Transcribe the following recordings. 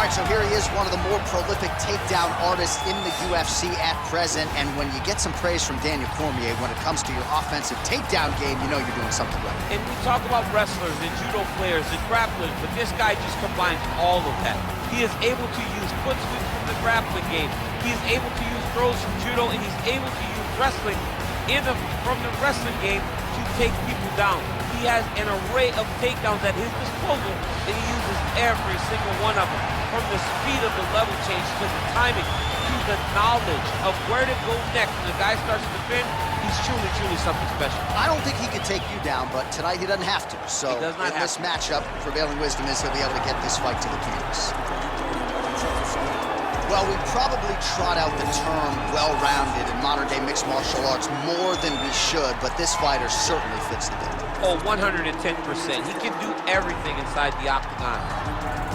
right, so here he is, one of the more prolific takedown artists in the UFC at present. And when you get some praise from Daniel Cormier when it comes to your offensive takedown game, you know you're doing something right. And we talk about wrestlers and judo players and grapplers, but this guy just combines all of that. He is able to use foot sweeps from the grappling game. He is able to use throws from judo, and he's able to use wrestling from the wrestling game to take people down. He has an array of takedowns at his disposal, and he uses every single one of them. From the speed of the level change to the timing to the knowledge of where to go next. When the guy starts to defend, he's truly, truly something special. I don't think he could take you down, but tonight he doesn't have to. So he does not in this matchup, prevailing wisdom is he'll be able to get this fight to the canvas. Well, we probably trot out the term well-rounded in modern-day mixed martial arts more than we should, but this fighter certainly fits the bill. Oh, 110%. He can do everything inside the octagon.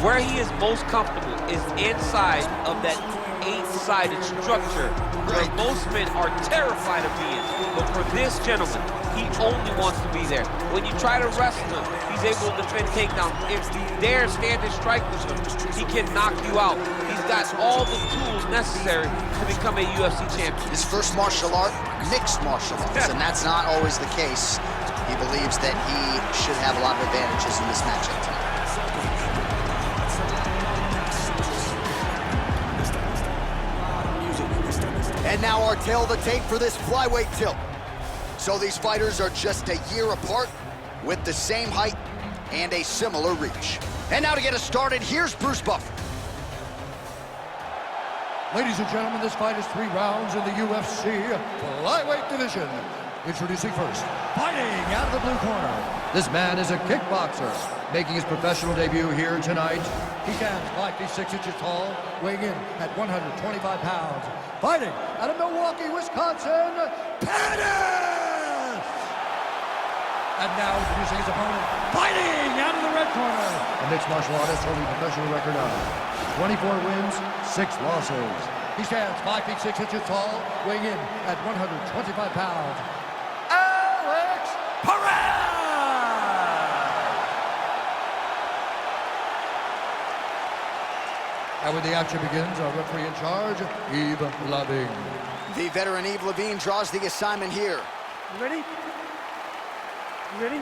Where he is most comfortable is inside of that 8-sided structure where most men are terrified of being. But for this gentleman, he only wants to be there. When you try to wrestle him, he's able to defend takedowns. If you dare stand and strike with him, he can knock you out. He's got all the tools necessary to become a UFC champion. His first martial art, mixed martial arts, and that's not always the case. He believes that he should have a lot of advantages in this matchup tonight. And now our tale of the tape for this flyweight tilt. So these fighters are just a year apart with the same height and a similar reach. And now to get us started, here's Bruce Buffer. Ladies and gentlemen, this fight is 3 rounds in the UFC flyweight division. Introducing first, fighting out of the blue corner. This man is a kickboxer, making his professional debut here tonight. He stands 5 feet 6 inches tall, weighing in at 125 pounds. Fighting out of Milwaukee, Wisconsin, Pettis! And now introducing his opponent, fighting out of the red corner. A mixed martial artist holding a professional record of 24 wins, 6 losses. He stands 5 feet 6 inches tall, weighing in at 125 pounds. Perez! And when the action begins, our referee in charge, Yves Lavigne. The veteran Yves Lavigne draws the assignment here. You ready? You ready?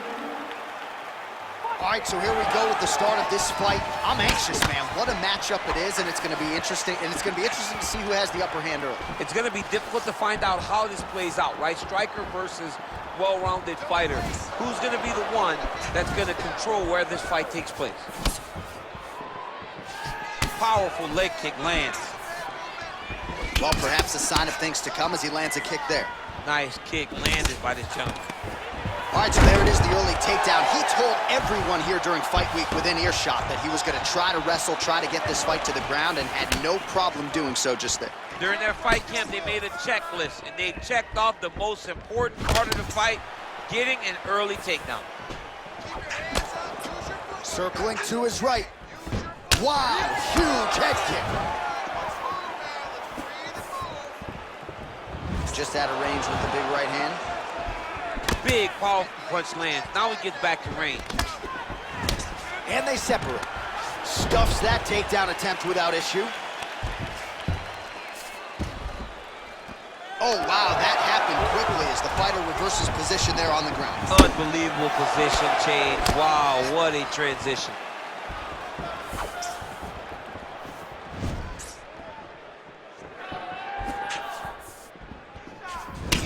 All right, so here we go with the start of this fight. I'm anxious, man. What a matchup it is, and it's going to be interesting. And it's going to be interesting to see who has the upper hand early. It's going to be difficult to find out how this plays out, right? Striker versus well-rounded fighter. Who's going to be the one that's going to control where this fight takes place? Powerful leg kick lands. Well, perhaps a sign of things to come as he lands a kick there. Nice kick landed by this gentleman. All right, so there it is, the early takedown. He told everyone here during fight week within earshot that he was going to try to wrestle, try to get this fight to the ground, and had no problem doing so just there. During their fight camp, they made a checklist, and they checked off the most important part of the fight, getting an early takedown. Circling to his right. Wow, huge head kick. Just out of range with the big right hand. Big, powerful punch lands. Now he gets back to range. And they separate. Stuffs that takedown attempt without issue. Oh, wow, that happened quickly as the fighter reverses position there on the ground. Unbelievable position change. Wow, what a transition.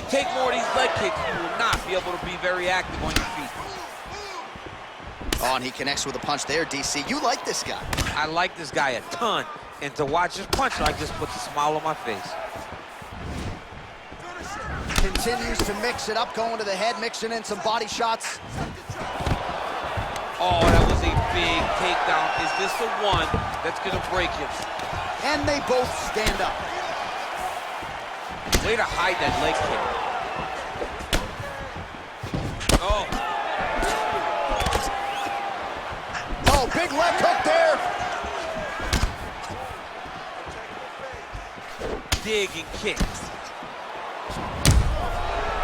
Take more of these leg kicks, you will not be able to be very active on your feet. Oh, and he connects with a punch there, DC. You like this guy. I like this guy a ton. And to watch his punch, like just puts a smile on my face. Continues to mix it up, going to the head, mixing in some body shots. Oh, that was a big takedown. Is this the one that's going to break him? And they both stand up. Way to hide that leg kick. Oh. Oh, big left hook there. Dig and kick.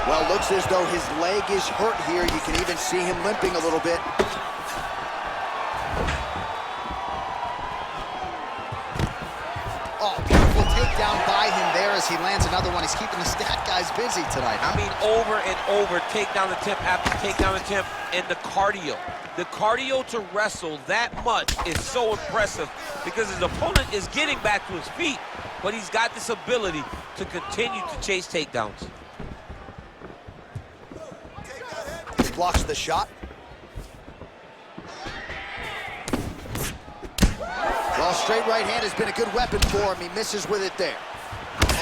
Well, looks as though his leg is hurt here. You can even see him limping a little bit. takedown by him there as he lands another one. He's keeping the stat guys busy tonight, huh? I mean, over and over, takedown attempt after takedown attempt, and the cardio. The cardio to wrestle that much is so impressive because his opponent is getting back to his feet, but he's got this ability to continue to chase takedowns. Blocks the shot. Well, straight right hand has been a good weapon for him. He misses with it there.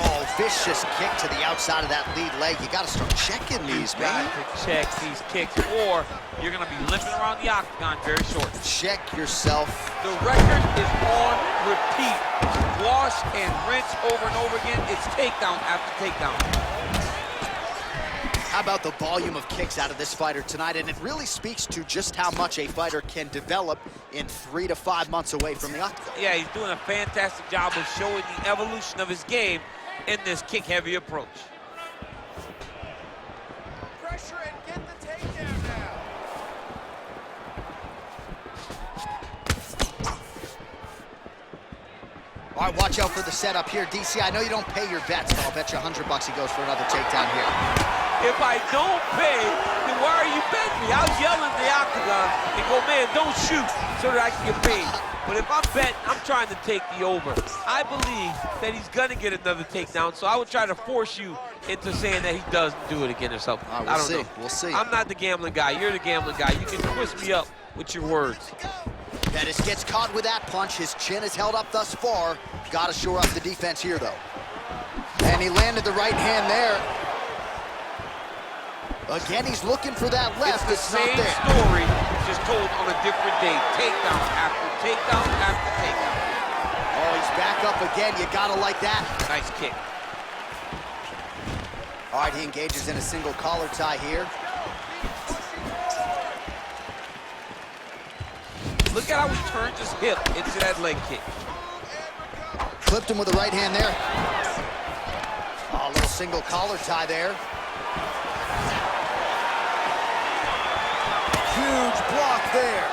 Oh, vicious kick to the outside of that lead leg. You got to start checking these, man. You got to check these kicks, or you're going to be limping around the octagon very short. Check yourself. The record is on repeat. Wash and rinse over and over again. It's takedown after takedown. How about the volume of kicks out of this fighter tonight? And it really speaks to just how much a fighter can develop in 3 to 5 months away from the octagon. Yeah, he's doing a fantastic job of showing the evolution of his game in this kick-heavy approach. Pressure and get the takedown now. All right, watch out for the setup here. DC, I know you don't pay your bets, but I'll bet you $100 he goes for another takedown here. If I don't pay, then why are you betting me? I'll yell in the octagon and go, man, don't shoot, so that I can get paid. But if I'm betting, I'm trying to take the over. I believe that he's gonna get another takedown, so I would try to force you into saying that he doesn't do it again or something. We'll I don't see. know. We'll see. I'm not the gambling guy. You're the gambling guy. You can twist me up with your words. Pettis gets caught with that punch. His chin is held up thus far. Got to shore up the defense here, though. And he landed the right hand there. Again, he's looking for that left. It's the same story, just told on a different day. Takedown after takedown after takedown. Oh, he's back up again. You gotta like that. Nice kick. All right, he engages in a single collar tie here. Look at how he turns his hip into that leg kick. Clipped him with the right hand there. Oh, a little single collar tie there. Huge block there.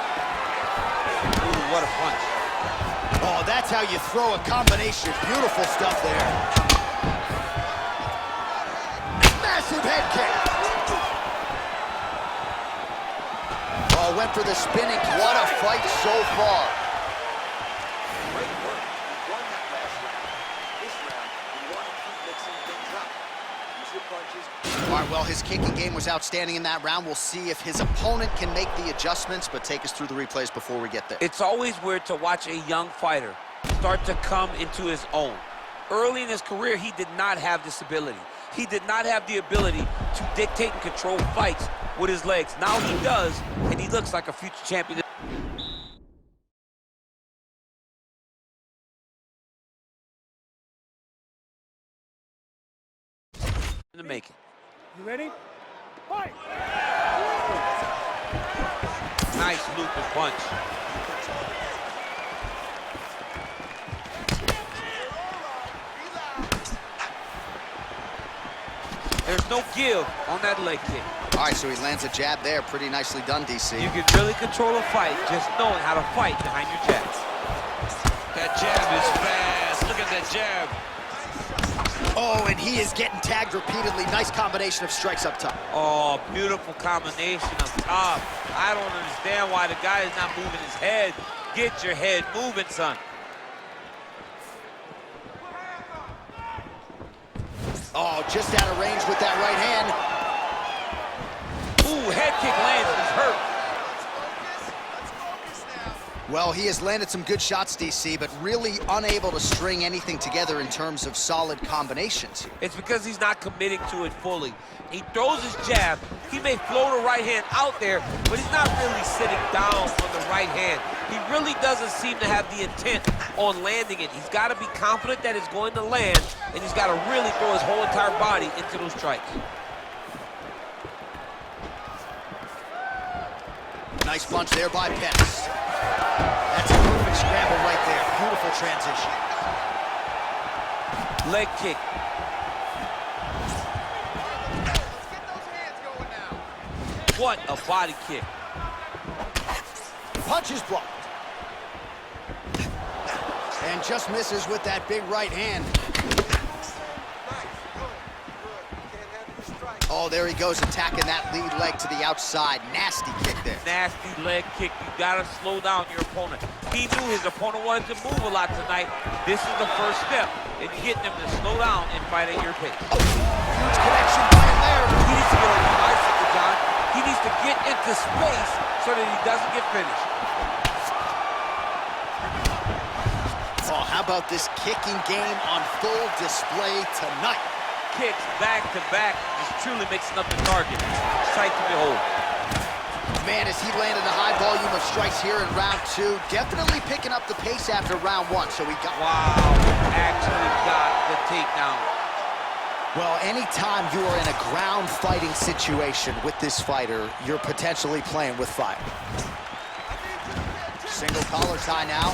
Ooh, what a punch. Oh, that's how you throw a combination. Beautiful stuff there. Massive head kick. Oh, went for the spinning. What a fight so far. Great work. You won that last round. This round, you want to keep mixing things up. Use your punches. All right, well, his kicking game was outstanding in that round. We'll see if his opponent can make the adjustments, but take us through the replays before we get there. It's always weird to watch a young fighter start to come into his own. Early in his career, he did not have this ability. He did not have the ability to dictate and control fights with his legs. Now he does, and he looks like a future champion. In the making. You ready? Fight! Nice looping punch. There's no give on that leg kick. All right, so he lands a jab there. Pretty nicely done, DC. You can really control a fight just knowing how to fight behind your jabs. That jab is fast. Look at that jab. Oh, and he is getting tagged repeatedly. Nice combination of strikes up top. Oh, beautiful combination up top. I don't understand why the guy is not moving his head. Get your head moving, son. Oh, just out of range with that right hand. Ooh, head kick lands, he's hurt. Well, he has landed some good shots, DC, but really unable to string anything together in terms of solid combinations here. It's because he's not committing to it fully. He throws his jab. He may float a right hand out there, but he's not really sitting down on the right hand. He really doesn't seem to have the intent on landing it. He's got to be confident that it's going to land, and he's got to really throw his whole entire body into those strikes. Nice punch there by Pettis. That's a perfect scramble right there. Beautiful transition. Leg kick. Let's get those hands going now. What a body kick. Punch is blocked. And just misses with that big right hand. Oh, there he goes, attacking that lead leg to the outside. Nasty kick there. Nasty leg kick. You gotta slow down your opponent. He knew his opponent wanted to move a lot tonight. This is the first step in getting him to slow down and fight at your pace. Oh, huge connection by him there. He needs to get on the bicycle, John. He needs to get into space so that he doesn't get finished. Oh, how about this kicking game on full display tonight? Kicks back to back, just truly mixing up the target. Sight to behold. Man, as he landed a high volume of strikes here in round 2, definitely picking up the pace after round 1. So he got... Wow, actually got the takedown. Well, anytime you are in a ground fighting situation with this fighter, you're potentially playing with fire. Single collar tie now.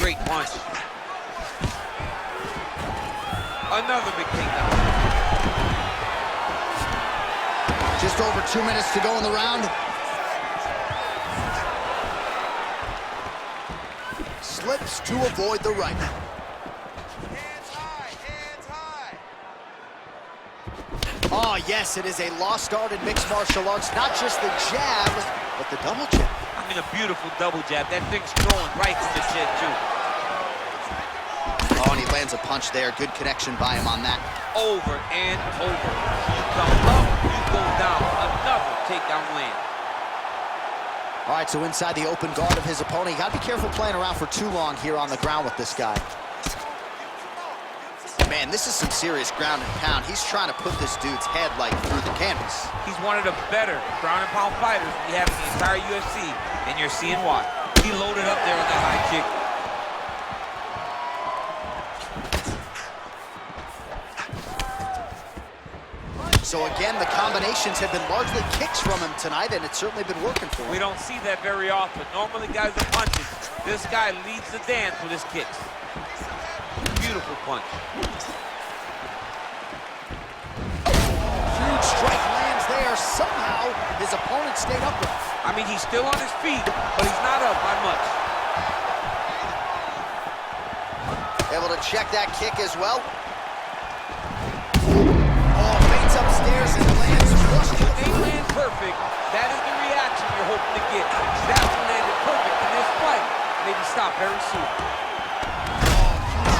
Great punch. Another big takedown. Just over 2 minutes to go in the round. Slips to avoid the right. Hands high, hands high. Oh, yes, it is a lost art in mixed martial arts. Not just the jab, but the double jab. I mean, a beautiful double jab. That thing's throwing right to the chin, too. Oh, and he lands a punch there. Good connection by him on that. Over and over. You come up, you go down. Another takedown land. All right, so inside the open guard of his opponent. You got to be careful playing around for too long here on the ground with this guy. Man, this is some serious ground and pound. He's trying to put this dude's head, like, through the canvas. He's one of the better ground and pound fighters we have in the entire UFC, and you're seeing why. He loaded up there with that high kick. So again, the combinations have been largely kicks from him tonight, and it's certainly been working for him. We don't see that very often. Normally guys are punches. This guy leads the dance with his kicks. Beautiful punch. Huge strike lands there. Somehow, his opponent stayed upright. I mean, he's still on his feet, but he's not up by much. Able to check that kick as well. Oh, feints upstairs and lands flush to the They land perfect. That is the reaction you're hoping to get. That one landed perfect in this fight. Maybe stop very soon.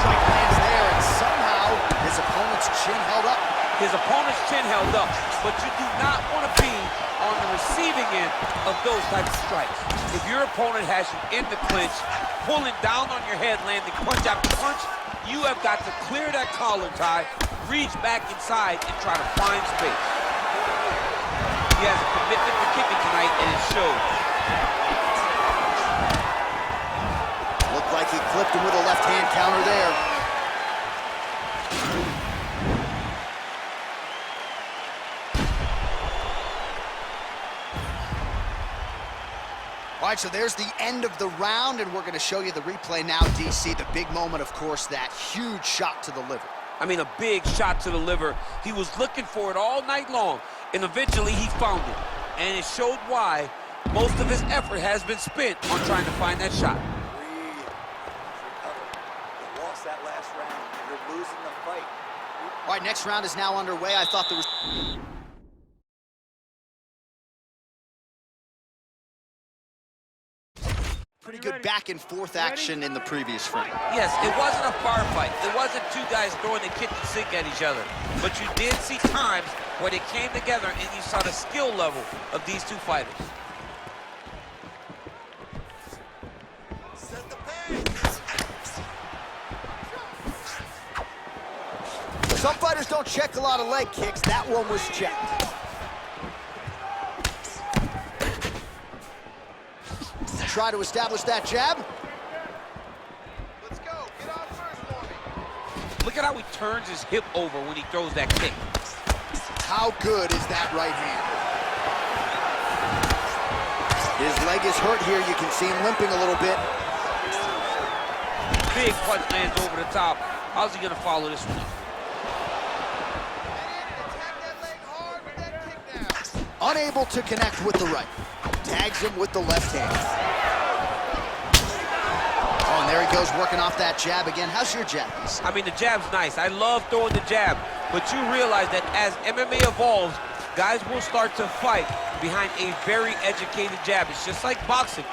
strike lands there, and somehow his opponent's chin held up. His opponent's chin held up, but you do not want to be on the receiving end of those types of strikes. If your opponent has you in the clinch, pulling down on your head, landing punch after punch, you have got to clear that collar tie, reach back inside, and try to find space. He has a commitment to kicking tonight, and it shows. Looked like he clipped him with a left-hand counter there. All right, so there's the end of the round, and we're going to show you the replay now, DC. The big moment, of course, that huge shot to the liver. I mean, a big shot to the liver. He was looking for it all night long, and eventually he found it. And it showed why most of his effort has been spent on trying to find that shot. Breathe. Recover. You lost that last round. You're losing the fight. All right, next round is now underway. I thought there was... pretty good back and forth action in the previous frame. Yes, it wasn't a bar fight. It wasn't two guys throwing the kitchen sink at each other. But you did see times where they came together and you saw the skill level of these two fighters. Set the pace. Some fighters don't check a lot of leg kicks. That one was checked. Try to establish that jab. Let's go. Get on first for me. Look at how he turns his hip over when he throws that kick. How good is that right hand? His leg is hurt here. You can see him limping a little bit. Big punch lands over the top. How's he gonna follow this one? Unable to connect with the right. Tags him with the left hand. Oh, and there he goes, working off that jab again. How's your jab? I mean, the jab's nice. I love throwing the jab, but you realize that as MMA evolves, guys will start to fight behind a very educated jab. It's just like boxing.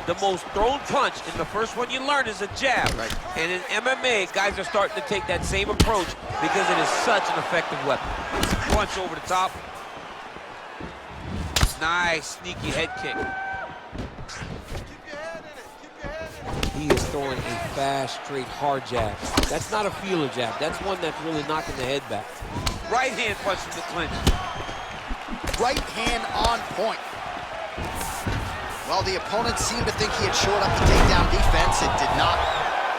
The most thrown punch, and the first one you learn is a jab. Right. And in MMA, guys are starting to take that same approach because it is such an effective weapon. Punch over the top. Nice, sneaky head kick. He is throwing a fast, straight, hard jab. That's not a feeler jab. That's one that's really knocking the head back. Right hand punches the clinch. Right hand on point. Well, the opponent seemed to think he had shored up the takedown defense. It did not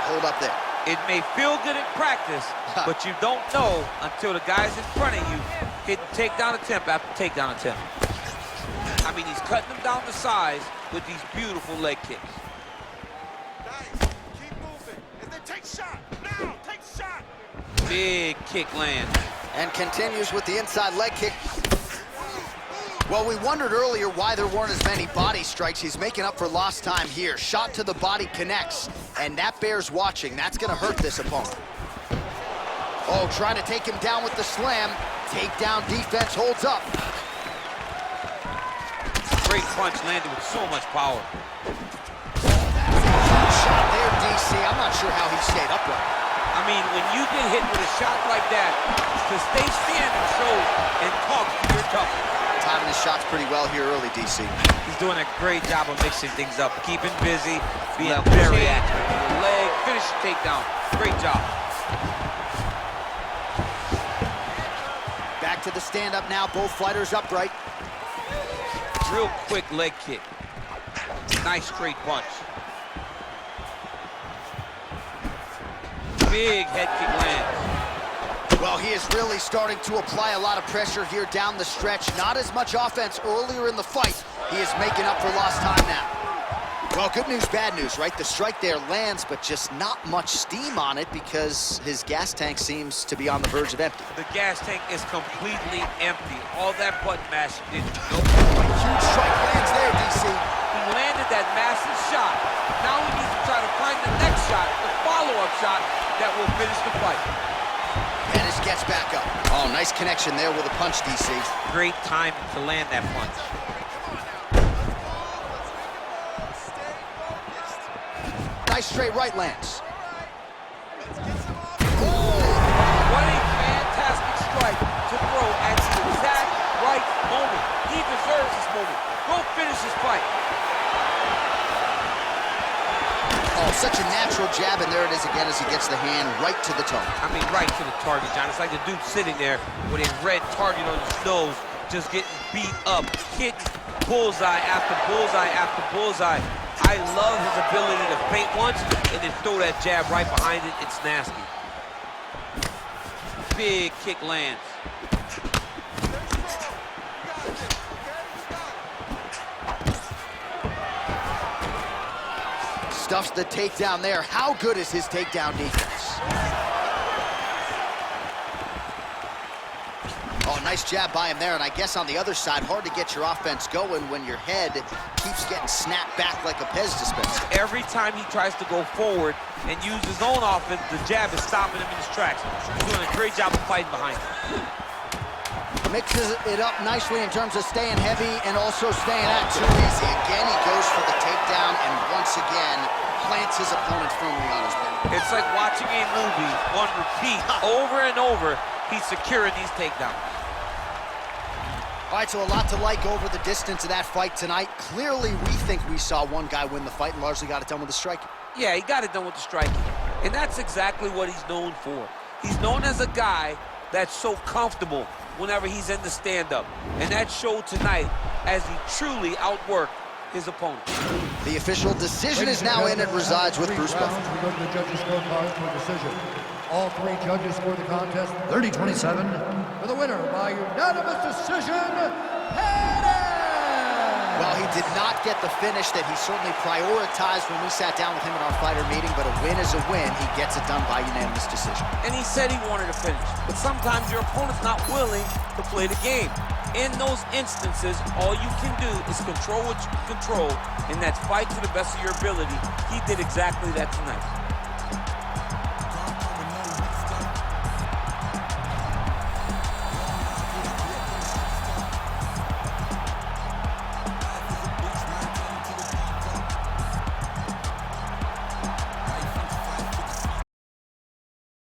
hold up there. It may feel good in practice, but you don't know until the guy's in front of you hitting takedown attempt after takedown attempt. I mean, he's cutting them down to size with these beautiful leg kicks. Nice. Keep moving. And then take shot. Now, take shot. Big kick lands. And continues with the inside leg kick. Well, we wondered earlier why there weren't as many body strikes. He's making up for lost time here. Shot to the body connects, and that bears watching. That's gonna hurt this opponent. Oh, trying to take him down with the slam. Takedown defense holds up. Great punch landed with so much power. Shot there, DC. I'm not sure how he stayed upright. I mean, when you get hit with a shot like that, to stay standing shows and talk to your tough. Timing his shots pretty well here early, DC. He's doing a great job of mixing things up, keeping busy, being Very accurate. Leg, finish the takedown. Great job. Back to the stand-up now, both fighters upright. Real quick leg kick. Nice straight punch. Big head kick lands. Well, he is really starting to apply a lot of pressure here down the stretch. Not as much offense earlier in the fight. He is making up for lost time now. Well, good news, bad news, right? The strike there lands, but just not much steam on it because his gas tank seems to be on the verge of empty. The gas tank is completely empty. All that button mashing didn't do. Huge strike lands there, DC. He landed that massive shot. Now he needs to try to find the next shot, the follow-up shot that will finish the fight. Pettis gets back up. Oh, nice connection there with a punch, DC. Great time to land that punch. Nice straight right lands. What a fantastic strike to throw at the exact right moment. He deserves this moment. Go finish this fight. Oh, such a natural jab, and there it is again as he gets the hand right to the target. I mean, right to the target, John. It's like the dude sitting there with a red target on his nose, just getting beat up, hitting bullseye after bullseye after bullseye. I love his ability to feint once and then throw that jab right behind it. It's nasty. Big kick lands. Stuffs the takedown there. How good is his takedown defense? Oh, nice jab by him there, and I guess on the other side, hard to get your offense going when your head keeps getting snapped back like a Pez dispenser. Every time he tries to go forward and use his own offense, the jab is stopping him in his tracks. He's doing a great job of fighting behind him. Mixes it up nicely in terms of staying heavy and also staying out too easy. Again, he goes for the takedown and once again plants his opponent firmly on his back. It's like watching a movie on repeat over and over. He's securing these takedowns. All right, so a lot to like over the distance of that fight tonight. Clearly, we think we saw one guy win the fight and largely got it done with the striking. Yeah, he got it done with the striking. And that's exactly what he's known for. He's known as a guy that's so comfortable whenever he's in the stand-up. And that showed tonight as he truly outworked his opponent. The official decision is now in. It resides with Bruce Buffer. We go to the judges' scorecard for decision. All three judges scored the contest 30-27 for the winner by unanimous decision, Pettis! Well, he did not get the finish that he certainly prioritized when we sat down with him at our fighter meeting, but a win is a win. He gets it done by unanimous decision. And he said he wanted to finish. But sometimes your opponent's not willing to play the game. In those instances, all you can do is control what you can control, and that's fight to the best of your ability. He did exactly that tonight.